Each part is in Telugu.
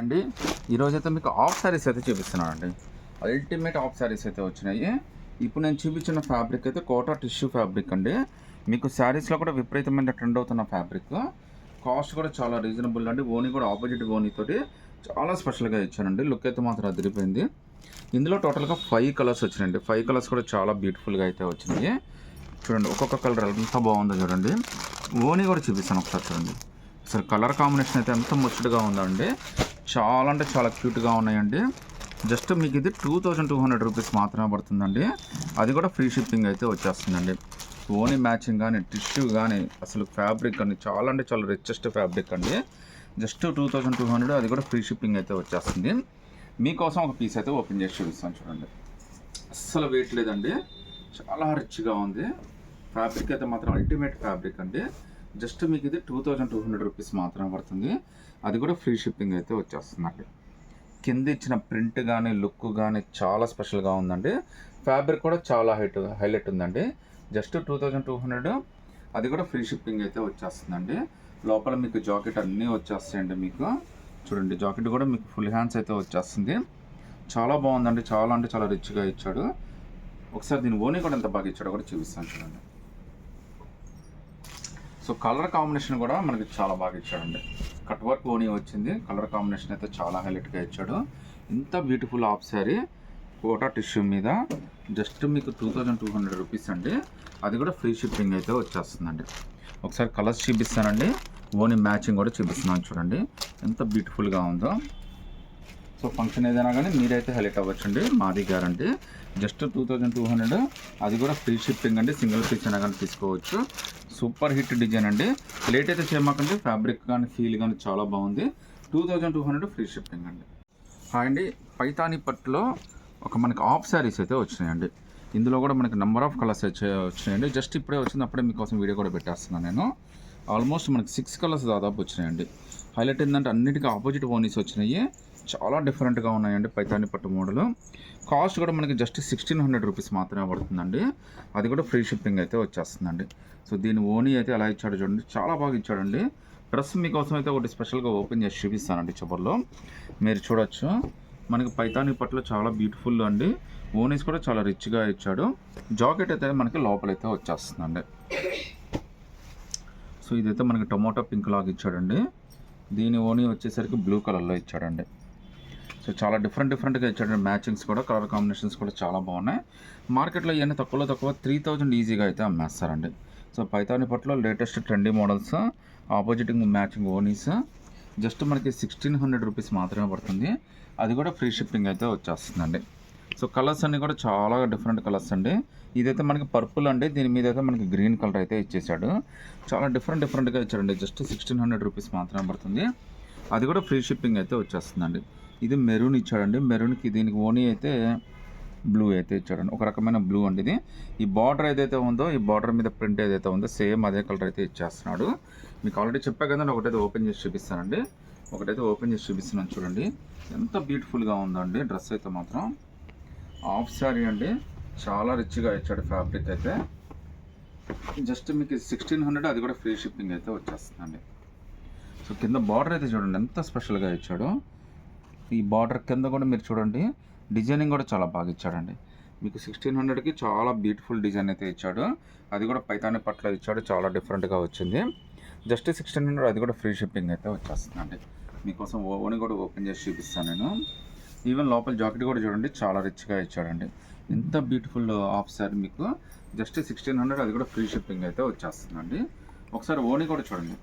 అండి ఈరోజైతే మీకు ఆఫ్ శారీస్ అయితే చూపిస్తున్నానండి. అల్టిమేట్ ఆఫ్ శారీస్ అయితే వచ్చినాయి. ఇప్పుడు నేను చూపించిన ఫ్యాబ్రిక్ అయితే కోటా టిష్యూ ఫ్యాబ్రిక్ అండి. మీకు శారీస్లో కూడా విపరీతమైన ట్రెండ్ అవుతున్న ఫ్యాబ్రిక్. కాస్ట్ కూడా చాలా రీజనబుల్ అండి. ఓనీ కూడా ఆపోజిట్ ఓనీతోటి చాలా స్పెషల్గా ఇచ్చానండి. లుక్ అయితే మాత్రం అదిరిపోయింది. ఇందులో టోటల్గా 5 కలర్స్ వచ్చినాయండి. 5 కలర్స్ కూడా చాలా బ్యూటిఫుల్గా అయితే వచ్చినాయి. చూడండి ఒక్కొక్క కలర్ ఎంత బాగుందో చూడండి. ఓనీ కూడా చూపిస్తాను ఒకసారి చూడండి. అసలు కలర్ కాంబినేషన్ అయితే ఎంత ముచ్చటగా ఉందండి. చాలా అంటే చాలా క్యూట్గా ఉన్నాయండి. జస్ట్ మీకు ఇది 2200 రూపీస్ మాత్రమే పడుతుందండి. అది కూడా ఫ్రీ షిప్పింగ్ అయితే వచ్చేస్తుందండి. ఓనీ మ్యాచింగ్ కానీ టిష్యూ కానీ అసలు ఫ్యాబ్రిక్ కానీ చాలా అంటే చాలా రిచెస్ట్ ఫ్యాబ్రిక్ అండి. జస్ట్ 2200, అది కూడా ఫ్రీ షిప్పింగ్ అయితే వచ్చేస్తుంది. మీకోసం ఒక పీస్ అయితే ఓపెన్ చేసి చూపిస్తాను చూడండి. అస్సలు వెయిట్ లేదండి, చాలా రిచ్గా ఉంది. ఫ్యాబ్రిక్ అయితే మాత్రం అల్టిమేట్ ఫ్యాబ్రిక్ అండి. జస్ట్ మీకు ఇది 2200 రూపీస్ మాత్రమే పడుతుంది. అది కూడా ఫ్రీ షిప్పింగ్ అయితే వచ్చేస్తుందండి. కింద ఇచ్చిన ప్రింట్ కానీ లుక్ కానీ చాలా స్పెషల్గా ఉందండి. ఫ్యాబ్రిక్ కూడా చాలా హైలైట్ ఉందండి. జస్ట్ 2200, అది కూడా ఫ్రీ షిప్పింగ్ అయితే వచ్చేస్తుందండి. లోపల మీకు జాకెట్ అన్నీ వచ్చేస్తాయండి. మీకు చూడండి జాకెట్ కూడా మీకు ఫుల్ హ్యాండ్స్ అయితే వచ్చేస్తుంది. చాలా బాగుందండి. చాలా అంటే చాలా రిచ్గా ఇచ్చాడు. ఒకసారి దీని ఓనీ కూడా ఎంత బాగా ఇచ్చాడో కూడా చూపిస్తాను చూడండి. సో కలర్ కాంబినేషన్ కూడా మనకి చాలా బాగా ఇచ్చాడండి. కట్ వర్క్ ఓనీ వచ్చింది. కలర్ కాంబినేషన్ అయితే చాలా హైలైట్గా ఇచ్చాడు. ఇంత beautiful of sari Kota tissue మీద జస్ట్ మీకు 2200 రూపీస్ అండి. అది కూడా ఫ్రీ షిప్పింగ్ అయితే వచ్చేస్తుందండి. ఒకసారి కలర్స్ చూపిస్తానండి. ఓనీ మ్యాచింగ్ కూడా చూపిస్తున్నాను చూడండి ఎంత బ్యూటిఫుల్గా ఉందో. సో ఫంక్షన్ ఏదైనా కానీ మీరైతే హైలైట్ అవ్వచ్చండి. మాది గ్యారంటీ. జస్ట్ 2200, అది కూడా ఫ్రీ షిప్పింగ్ అండి. సింగిల్ పీస్ అయినా కానీ తీసుకోవచ్చు. సూపర్ హిట్ డిజైన్ అండి. లేట్ అయితే చేయమాకండి. ఫ్యాబ్రిక్ కానీ ఫీల్ కానీ చాలా బాగుంది. 2200 ఫ్రీ షిప్పింగ్ అండి. హాయ్ అండి, పైతాని పట్టులో మనకి ఆఫ్ శారీస్ అయితే వచ్చినాయండి. ఇందులో కూడా మనకి నెంబర్ ఆఫ్ కలర్స్ వచ్చినాయండి. జస్ట్ ఇప్పుడే వచ్చింది, అప్పుడే మీకోసం వీడియో కూడా పెట్టేస్తున్నాను నేను. ఆల్మోస్ట్ మనకి 6 కలర్స్ దాదాపు వచ్చినాయండి. హైలైట్ ఏంటంటే అన్నిటికీ ఆపోజిట్ ఓనీస్ వచ్చినాయి. చాలా డిఫరెంట్గా ఉన్నాయండి పైతాని పట్టు మోడల్. కాస్ట్ కూడా మనకి జస్ట్ 1600 రూపీస్ మాత్రమే పడుతుందండి. అది కూడా ఫ్రీ షిప్పింగ్ అయితే వచ్చేస్తుందండి. సో దీని ఓనీ అయితే ఎలా ఇచ్చాడు చూడండి, చాలా బాగా ఇచ్చాడండి. డ్రెస్ మీకోసం అయితే ఒకటి స్పెషల్గా ఓపెన్ చేసి చూపిస్తానండి. చివరిలో మీరు చూడొచ్చు. మనకి పైతాని పట్టులో చాలా బ్యూటిఫుల్ అండి. ఓనీస్ కూడా చాలా రిచ్గా ఇచ్చాడు. జాకెట్ అయితే మనకి లోపలైతే వచ్చేస్తుందండి. సో ఇదైతే మనకి టొమాటో పింక్ లాగా ఇచ్చాడండి. దీని ఓనీ వచ్చేసరికి బ్లూ కలర్లో ఇచ్చాడండి. సో చాలా డిఫరెంట్గా ఇచ్చాడండి. మ్యాచింగ్స్ కూడా కలర్ కాంబినేషన్స్ కూడా చాలా బాగున్నాయి. మార్కెట్లో ఇవన్నీ తక్కువ 3000 ఈజీగా అయితే అమ్మేస్తారండి. సో పైతాని పట్టులో latest trendy models, opposite matching ఓనీస్ జస్ట్ మనకి 1600 రూపీస్ మాత్రమే పడుతుంది. అది కూడా ఫ్రీ షిప్పింగ్ అయితే వచ్చేస్తుందండి. సో కలర్స్ అన్నీ కూడా చాలా డిఫరెంట్ కలర్స్ అండి. ఇదైతే మనకి పర్పుల్ అండి. దీని మీద అయితే మనకి గ్రీన్ కలర్ అయితే ఇచ్చేసాడు. చాలా డిఫరెంట్గా ఇచ్చాడండి. జస్ట్ 1600 రూపీస్ మాత్రమే పడుతుంది. అది కూడా ఫ్రీ షిప్పింగ్ అయితే వచ్చేస్తుందండి. ఇది మెరూన్ ఇచ్చాడండి. మెరూన్కి దీనికి ఓనీ అయితే బ్లూ అయితే ఇచ్చాడండి. ఒక రకమైన బ్లూ అండి ఇది. ఈ బార్డర్ ఏదైతే ఉందో, ఈ బార్డర్ మీద ప్రింట్ ఏదైతే ఉందో సేమ్ అదే కలర్ అయితే ఇచ్చేస్తున్నాడు. మీకు ఆల్రెడీ చెప్పా కదండి, ఒకటైతే ఓపెన్ చేసి చూపిస్తానండి. ఒకటైతే ఓపెన్ చేసి చూపిస్తున్నాను చూడండి. ఎంత బ్యూటిఫుల్గా ఉందండి డ్రెస్ అయితే మాత్రం. ఆఫ్ శారీ అండి, చాలా రిచ్గా ఇచ్చాడు ఫ్యాబ్రిక్ అయితే. జస్ట్ మీకు 1600, అది కూడా ఫ్రీ షిప్పింగ్ అయితే వచ్చేస్తుందండి. సో కింద బార్డర్ అయితే చూడండి ఎంత స్పెషల్గా ఇచ్చాడో. ఈ బార్డర్ కింద కూడా మీరు చూడండి, డిజైనింగ్ కూడా చాలా బాగా ఇచ్చాడండి. మీకు 1600కి చాలా బ్యూటిఫుల్ డిజైన్ అయితే ఇచ్చాడు. అది కూడా పైతాని పట్ల ఇచ్చాడు. చాలా డిఫరెంట్గా వచ్చింది. జస్ట్ 1600, అది కూడా ఫ్రీ షిప్పింగ్ అయితే వచ్చేస్తుందండి. మీకోసం ఓని కూడా ఓపెన్ చేసి చూపిస్తాను నేను. ఈవెన్ లోపల జాకెట్ కూడా చూడండి, చాలా రిచ్గా ఇచ్చాడండి. ఎంత బ్యూటిఫుల్ ఆఫ్ శారీ మీకు జస్ట్ 1600, అది కూడా ఫ్రీ షిప్పింగ్ అయితే వచ్చేస్తుందండి. ఒకసారి ఓనీ కూడా చూడండి.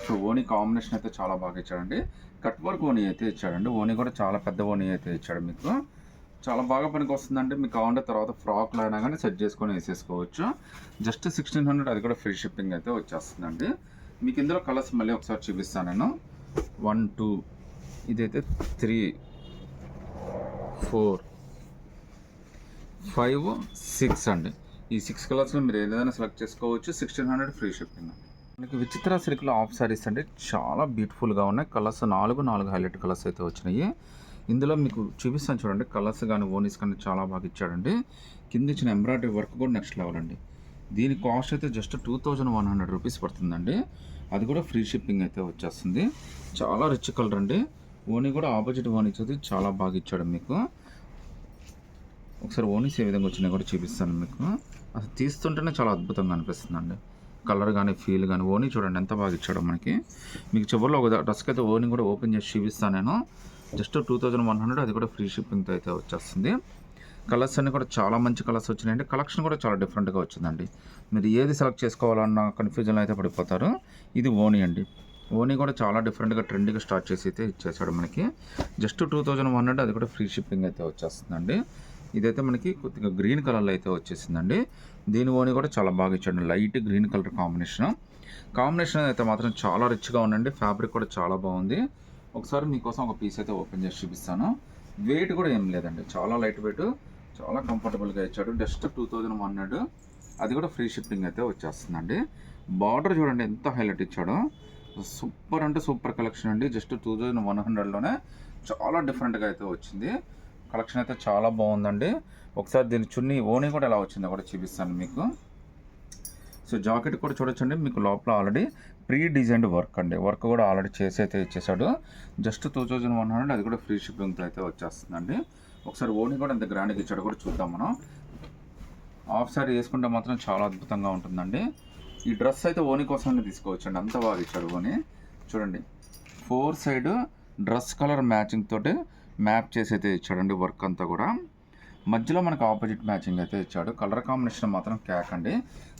సో ఓనీ కాంబినేషన్ అయితే చాలా బాగా ఇచ్చాడండి. కట్ వర్క్ ఓనీ అయితే ఇచ్చాడండి. ఓనీ కూడా చాలా పెద్ద ఓనీ అయితే ఇచ్చాడు. మీకు చాలా బాగా పనికి వస్తుందండి. మీకు కావాలంటే తర్వాత ఫ్రాక్లో అయినా కానీ సెట్ చేసుకొని వేసేసుకోవచ్చు. జస్ట్ 1600, అది కూడా ఫ్రీ షిప్పింగ్ అయితే వచ్చేస్తుందండి. మీకు ఇందులో కలర్స్ మళ్ళీ ఒకసారి చూపిస్తాను నేను. 1, 2, ఇదైతే 3, 4, 5, 6 అండి. ఈ 6 కలర్స్లో మీరు ఏదైనా సెలెక్ట్ చేసుకోవచ్చు. 1600 ఫ్రీ షిప్పింగ్. మనకి విచిత్ర సిల్క్లో ఆఫ్ శారీస్ అండి, చాలా బ్యూటిఫుల్గా ఉన్నాయి. కలర్స్ 4 హైలైట్ కలర్స్ అయితే వచ్చినాయి. ఇందులో మీకు చూపిస్తాను చూడండి. కలర్స్ కానీ ఓనీస్ కానీ చాలా బాగా ఇచ్చాడండి. కింద ఇచ్చిన ఎంబ్రాయిడరీ వర్క్ కూడా నెక్స్ట్ లెవెల్ అండి. దీని కాస్ట్ అయితే జస్ట్ 2100 రూపీస్ పడుతుందండి. అది కూడా ఫ్రీ షిప్పింగ్ అయితే వచ్చేస్తుంది. చాలా రిచ్ కలర్ అండి. ఓనీ కూడా ఆపోజిట్ ఓనీ ఇచ్చేది చాలా బాగా ఇచ్చాడు మీకు. ఒకసారి ఓనీస్ ఏ విధంగా వచ్చినాయి కూడా చూపిస్తాను మీకు. అసలు తీస్తుంటేనే చాలా అద్భుతంగా అనిపిస్తుందండి. కలర్ కానీ ఫీల్ కానీ ఓనీ చూడండి ఎంత బాగా ఇచ్చాడో మనకి. మీకు చివరిలో ఒక డ్రెస్కి అయితే ఓనీ కూడా ఓపెన్ చేసి చూపిస్తాను నేను. జస్ట్ 2100, అది కూడా ఫ్రీ షిప్పింగ్తో అయితే వచ్చేస్తుంది. కలర్స్ అన్నీ కూడా చాలా మంచి కలర్స్ వచ్చినాయండి. కలెక్షన్ కూడా చాలా డిఫరెంట్గా వచ్చిందండి. మీరు ఏది సెలెక్ట్ చేసుకోవాలన్న కన్ఫ్యూజన్లో అయితే పడిపోతారు. ఇది ఓనీ అండి. ఓనీ కూడా చాలా డిఫరెంట్గా ట్రెండ్గా స్టార్ట్ చేసి అయితే ఇచ్చేసాడు మనకి. జస్ట్ 2100, అది కూడా ఫ్రీ షిప్పింగ్ అయితే వచ్చేస్తుందండి. ఇదైతే మనకి కొద్దిగా గ్రీన్ కలర్లో అయితే వచ్చేసిందండి. దీని ఓనీ కూడా చాలా బాగా ఇచ్చాడు. లైట్ గ్రీన్ కలర్ కాంబినేషన్ అయితే మాత్రం చాలా రిచ్గా ఉందండి. ఫ్యాబ్రిక్ కూడా చాలా బాగుంది. ఒకసారి మీకోసం ఒక పీస్ అయితే ఓపెన్ చేసి చూపిస్తాను. వెయిట్ కూడా ఏం లేదండి, చాలా లైట్ వెయిట్, చాలా కంఫర్టబుల్గా ఇచ్చాడు. జస్ట్ 2100, అది కూడా ఫ్రీ షిప్పింగ్ అయితే వచ్చేస్తుందండి. బార్డర్ చూడండి ఎంత హైలైట్ ఇచ్చాడో. సూపర్ అంటే సూపర్ కలెక్షన్ అండి. జస్ట్ 2100లోనే చాలా డిఫరెంట్గా అయితే వచ్చింది. కలెక్షన్ అయితే చాలా బాగుందండి. ఒకసారి దీని చున్నీ ఓనీ కూడా ఎలా వచ్చిందో కూడా చూపిస్తాను మీకు. సో జాకెట్ కూడా చూడొచ్చండి. మీకు లోపల ఆల్రెడీ ప్రీ డిజైన్డ్ వర్క్ అండి. వర్క్ కూడా ఆల్రెడీ చేసి అయితే ఇచ్చేసాడు. జస్ట్ 2100, అది కూడా ఫ్రీ షిప్పింగ్తో అయితే వచ్చేస్తుందండి. ఒకసారి ఓనీ కూడా ఎంత గ్రాండ్గా ఇచ్చాడో కూడా చూద్దాం మనం. హాఫ్ సారీ వేసుకుంటే మాత్రం చాలా అద్భుతంగా ఉంటుందండి. ఈ డ్రెస్ అయితే ఓనీ కోసమే తీసుకోవచ్చండి, అంత బాగా ఇచ్చాడు ఓనీ. చూడండి 4 సైడ్ డ్రెస్ కలర్ మ్యాచింగ్ తోటి మ్యాప్ చేసి అయితే ఇచ్చాడండి. వర్క్ అంతా కూడా మధ్యలో మనకు ఆపోజిట్ మ్యాచింగ్ అయితే ఇచ్చాడు. కలర్ కాంబినేషన్ మాత్రం క్యాక్ అండి.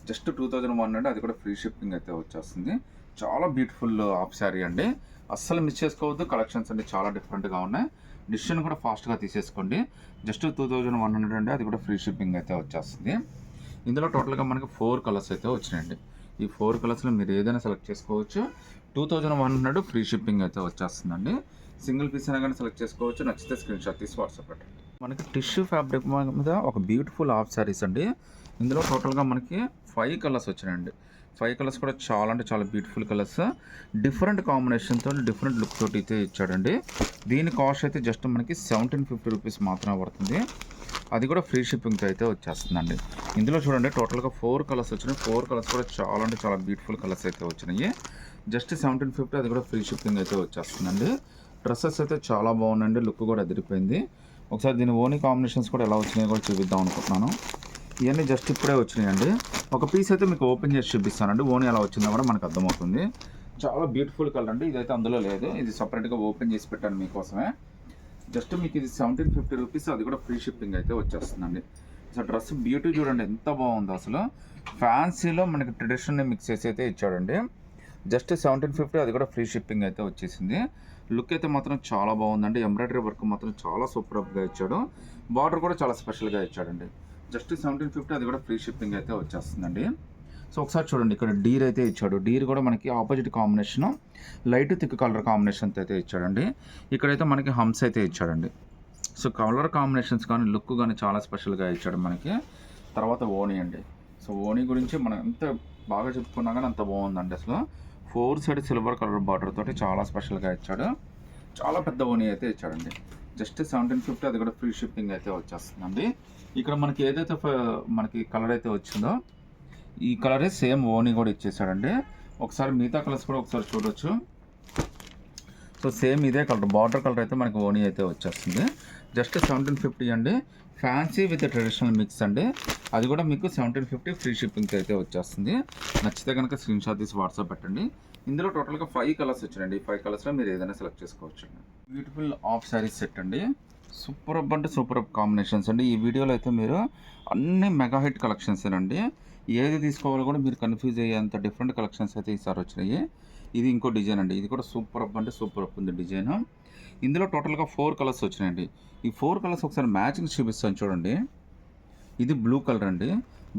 జస్ట్ 2100, అది కూడా ఫ్రీ షిప్పింగ్ అయితే వచ్చేస్తుంది. చాలా బ్యూటిఫుల్ హాఫ్ శారీ అండి. అస్సలు మిస్ చేసుకోవద్దు. కలెక్షన్స్ అండి చాలా డిఫరెంట్గా ఉన్నాయి. డిసిషన్ కూడా ఫాస్ట్గా తీసేసుకోండి. జస్ట్ 2100 అండి, అది కూడా ఫ్రీ షిప్పింగ్ అయితే వచ్చేస్తుంది. ఇందులో టోటల్గా మనకి 4 కలర్స్ అయితే వచ్చినాయండి. ఈ 4 కలర్స్లో మీరు ఏదైనా సెలెక్ట్ చేసుకోవచ్చు. 2100 ఫ్రీ షిప్పింగ్ అయితే వచ్చేస్తుందండి. సింగిల్ పీస్ అయినా కానీ సెలెక్ట్ చేసుకోవచ్చు. నచ్చితే స్క్రీన్ షాట్ తీసి వాట్సాప్ పెట్టండి. మనకి టిష్యూ ఫ్యాబ్రిక్ మీద ఒక బ్యూటిఫుల్ హాఫ్ శారీస్ అండి. ఇందులో టోటల్గా మనకి 5 కలర్స్ వచ్చినాయండి. 5 కలర్స్ కూడా చాలా అంటే చాలా బ్యూటిఫుల్ కలర్స్. డిఫరెంట్ కాంబినేషన్తో డిఫరెంట్ లుక్ తోటి అయితే ఇచ్చాడండి. దీని కాస్ట్ అయితే జస్ట్ మనకి 1750 రూపీస్ మాత్రమే పడుతుంది. అది కూడా ఫ్రీ షిప్పింగ్తో అయితే వచ్చేస్తుందండి. ఇందులో చూడండి టోటల్గా 4 కలర్స్ వచ్చినాయి. 4 కలర్స్ కూడా చాలా అంటే చాలా బ్యూటిఫుల్ కలర్స్ అయితే వచ్చినాయి. జస్ట్ 1750, అది కూడా ఫ్రీ షిప్పింగ్ అయితే వచ్చేస్తుందండి. డ్రెస్సెస్ అయితే చాలా బాగున్నాయండి. లుక్ కూడా అదిరిపోయింది. ఒకసారి దీని ఓనీ కాంబినేషన్స్ కూడా ఎలా వచ్చినాయో కూడా చూపిద్దాం అనుకుంటున్నాను. ఇవన్నీ జస్ట్ ఇప్పుడే వచ్చినాయండి. ఒక పీస్ అయితే మీకు ఓపెన్ చేసి చూపిస్తానండి. ఓనీ ఎలా వచ్చిందో కూడా మనకు అర్థమవుతుంది. చాలా బ్యూటిఫుల్ కలర్ అండి. ఇదైతే అందులో లేదు, ఇది సపరేట్గా ఓపెన్ చేసి పెట్టాను మీకోసమే. జస్ట్ మీకు ఇది 1750 రూపీస్, అది కూడా ఫ్రీ షిప్పింగ్ అయితే వచ్చేస్తుందండి. సో డ్రెస్ బ్యూటీ చూడండి ఎంత బాగుందో. అసలు ఫ్యాన్సీలో మనకి ట్రెడిషనల్ మిక్స్ చేసి అయితే ఇచ్చాడండి. జస్ట్ 1750, అది కూడా ఫ్రీ షిప్పింగ్ అయితే వచ్చేసింది. లుక్ అయితే మాత్రం చాలా బాగుందండి. ఎంబ్రాయిడరీ వర్క్ మాత్రం చాలా సూపర్గా ఇచ్చాడు. బార్డర్ కూడా చాలా స్పెషల్గా ఇచ్చాడండి. జస్ట్ 1750, అది కూడా ఫ్రీ షిప్పింగ్ అయితే వచ్చేస్తుందండి. సో ఒకసారి చూడండి, ఇక్కడ డీర్ అయితే ఇచ్చాడు. డీర్ కూడా మనకి opposite combination, light thick colour combination అయితే ఇచ్చాడండి. ఇక్కడైతే మనకి హంప్స్ అయితే ఇచ్చాడండి. సో కలర్ కాంబినేషన్స్ కానీ లుక్ కానీ చాలా స్పెషల్గా ఇచ్చాడు మనకి. తర్వాత ఓనీ అండి. సో ఓనీ గురించి మనం ఎంత బాగా చెప్పుకున్నా కానీ అంత బాగుందండి. అసలు 4 సైడ్ సిల్వర్ కలర్ బార్డర్ తోటి చాలా స్పెషల్గా ఇచ్చాడు. చాలా పెద్ద ఓనీ అయితే ఇచ్చాడండి. జస్ట్ 1750, అది కూడా ఫ్రీ షిప్పింగ్ అయితే వచ్చేస్తుందండి. ఇక్కడ మనకి ఏదైతే మనకి కలర్ అయితే వచ్చిందో ఈ కలరే సేమ్ ఓనీ కూడా ఇచ్చేసాడండి. ఒకసారి మిగతా కలర్స్ కూడా ఒకసారి చూడొచ్చు. సో సేమ్ ఇదే కలర్, బార్డర్ కలర్ అయితే మనకి ఓనీ అయితే వచ్చేస్తుంది. జస్ట్ 1750 అండి. ఫ్యాన్సీ విత్ ట్రెడిషనల్ మిక్స్ అండి. అది కూడా మీకు 1750 ఫ్రీ షిప్పింగ్కి అయితే వచ్చేస్తుంది. నచ్చితే కనుక స్క్రీన్ షాట్ తీసి వాట్సాప్ పెట్టండి. ఇందులో టోటల్గా 5 కలర్స్ వచ్చినాయండి. 5 కలర్స్లో మీరు ఏదైనా సెలెక్ట్ చేసుకోవచ్చు అండి. బ్యూటిఫుల్ హాఫ్ శారీస్ సెట్ అండి. సూపర్ అప్ అంటే సూపర్ అప్ కాంబినేషన్స్ అండి. ఈ వీడియోలో అయితే మీరు అన్ని మెగా హిట్ కలెక్షన్స్ అండి. ఏది తీసుకోవాలో కూడా మీరు కన్ఫ్యూజ్ అయ్యేంత డిఫరెంట్ కలెక్షన్స్ అయితే ఈసారి వచ్చినాయి. ఇది ఇంకో డిజైన్ అండి. ఇది కూడా సూపర్ అప్ అంటే సూపర్ అప్ ఉంది డిజైన్. ఇందులో టోటల్గా 4 కలర్స్ వచ్చినాయండి. ఈ 4 కలర్స్ ఒకసారి మ్యాచింగ్ చూపిస్తాను చూడండి. ఇది బ్లూ కలర్ అండి.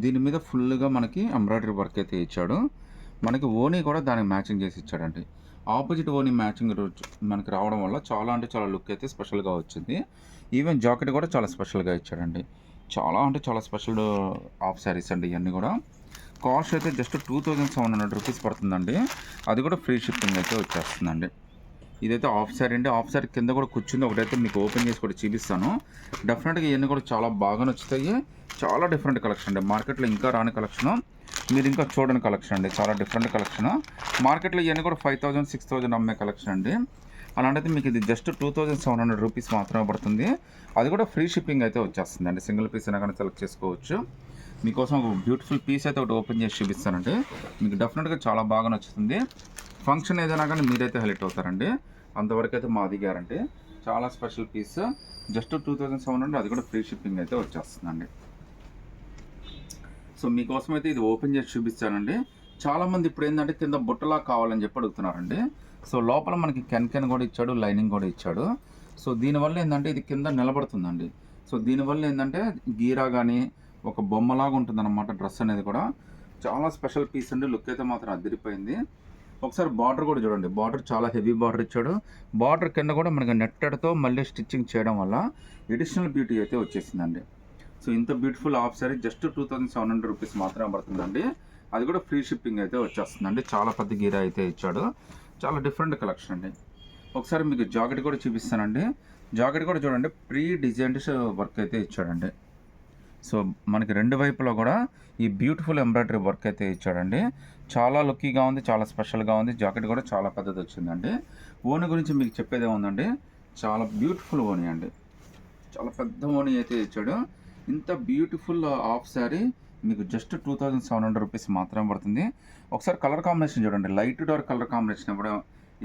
దీని మీద ఫుల్గా మనకి ఎంబ్రాయిడరీ వర్క్ అయితే ఇచ్చాడు. మనకి ఓనీ కూడా దానికి మ్యాచింగ్ చేసి ఇచ్చాడండి. ఆపోజిట్ ఓనీ మ్యాచింగ్ మనకి రావడం వల్ల చాలా అంటే చాలా లుక్ అయితే స్పెషల్గా వచ్చింది. ఈవెన్ జాకెట్ కూడా చాలా స్పెషల్గా ఇచ్చాడండి. చాలా అంటే చాలా స్పెషల్ హాఫ్ శారీస్ అండి ఇవన్నీ కూడా. కాస్ట్ అయితే జస్ట్ 2700 రూపీస్ పడుతుందండి. అది కూడా ఫ్రీ షిప్పింగ్ అయితే వచ్చేస్తుందండి. ఇదైతే హాఫ్ శారీ అండి. హాఫ్ శారీ కింద కూడా కూర్చుంది. ఒకటైతే మీకు ఓపెన్ చేసి కూడా చూపిస్తాను. డెఫినెట్గా ఇవన్నీ కూడా చాలా బాగా నచ్చుతాయి. చాలా డిఫరెంట్ కలెక్షన్ అండి. మార్కెట్లో ఇంకా రాని కలెక్షన్, మీరు ఇంకా చూడని కలెక్షన్ అండి. చాలా డిఫరెంట్ కలెక్షన్. మార్కెట్లో ఇవన్నీ కూడా 5000, 6000 అమ్మే కలెక్షన్ అండి. అలాంటిది మీకు ఇది జస్ట్ 2700 రూపీస్ మాత్రమే పడుతుంది. అది కూడా ఫ్రీ షిప్పింగ్ అయితే వచ్చేస్తుందండి. సింగిల్ పీస్ అయినా కానీ సెలెక్ట్ చేసుకోవచ్చు. మీకోసం ఒక బ్యూటిఫుల్ పీస్ అయితే ఒకటి ఓపెన్ చేసి చూపిస్తానండి. మీకు డెఫినెట్గా చాలా బాగా నచ్చుతుంది. ఫంక్షన్ ఏదైనా కానీ మీరైతే హైలైట్ అవుతారండి. అంతవరకు అయితే మాది గ్యారంటీ. చాలా స్పెషల్ పీస్, జస్ట్ 2700, అది కూడా ఫ్రీ షిప్పింగ్ అయితే వచ్చేస్తుందండి. సో మీకోసం అయితే ఇది ఓపెన్ చేసి చూపిస్తానండి. చాలామంది ఇప్పుడు ఏంటంటే కింద బుట్టలా కావాలని చెప్పి అడుగుతున్నారండి. సో లోపల మనకి కెన్ కూడా ఇచ్చాడు, లైనింగ్ కూడా ఇచ్చాడు. సో దీనివల్ల ఏంటంటే ఇది కింద నిలబడుతుందండి. సో దీనివల్ల ఏంటంటే గీరా కానీ ఒక బొమ్మలాగా ఉంటుందన్నమాట. డ్రెస్ అనేది కూడా చాలా స్పెషల్ పీస్ అండి. లుక్ అయితే మాత్రం అదిరిపోయింది. ఒకసారి బార్డర్ కూడా చూడండి. బార్డర్ చాలా హెవీ బార్డర్ ఇచ్చాడు. బార్డర్ కింద కూడా మనకి నెట్టెడ్తో మళ్ళీ స్టిచ్చింగ్ చేయడం వల్ల ఎడిషనల్ బ్యూటీ అయితే వచ్చేసిందండి. సో ఇంత beautiful half sorry just 2700 rupees మాత్రమే పడుతుందండి. అది కూడా ఫ్రీ షిప్పింగ్ అయితే వచ్చేస్తుందండి. చాలా పెద్ద గీరా అయితే ఇచ్చాడు. చాలా డిఫరెంట్ కలెక్షన్ అండి. ఒకసారి మీకు జాకెట్ కూడా చూపిస్తానండి. జాకెట్ కూడా చూడండి, ప్రీ డిజైన్డ్ వర్క్ అయితే ఇచ్చాడండి. సో మనకి రెండు వైపులో కూడా ఈ బ్యూటిఫుల్ ఎంబ్రాయిడరీ వర్క్ అయితే ఇచ్చాడండి. చాలా లుక్కీగా ఉంది, చాలా స్పెషల్గా ఉంది. జాకెట్ కూడా చాలా పెద్దది వచ్చిందండి. ఓని గురించి మీకు చెప్పేదే ఉందండి. చాలా బ్యూటిఫుల్ ఓని అండి. చాలా పెద్ద ఓని అయితే ఇచ్చాడు. ఇంత బ్యూటిఫుల్ హాఫ్ శారీ మీకు జస్ట్ 2700 రూపీస్ మాత్రమే పడుతుంది. ఒకసారి కలర్ కాంబినేషన్ చూడండి. లైట్ డార్క్ కలర్ కాంబినేషన్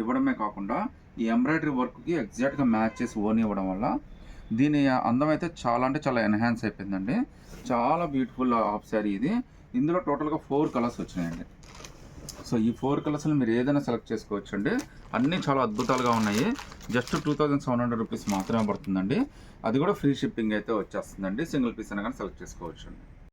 ఇవ్వడమే కాకుండా ఈ ఎంబ్రాయిడరీ వర్క్కి ఎగ్జాక్ట్గా మ్యాచ్ చేసి ఓని ఇవ్వడం వల్ల దీని అందం అయితే చాలా అంటే చాలా ఎన్హాన్స్ అయిపోయిందండి. చాలా బ్యూటిఫుల్ హాఫ్ శారీ ఇది. ఇందులో టోటల్గా 4 కలర్స్ వచ్చినాయండి. సో ఈ 4 కలర్స్లో మీరు ఏదైనా సెలెక్ట్ చేసుకోవచ్చు అండి. అన్నీ చాలా అద్భుతాలుగా ఉన్నాయి. జస్ట్ 2700 రూపీస్ మాత్రమే పడుతుందండి. అది కూడా ఫ్రీ షిప్పింగ్ అయితే వచ్చేస్తుందండి. సింగిల్ పీస్ అయినా కానీ సెలెక్ట్ చేసుకోవచ్చు అండి.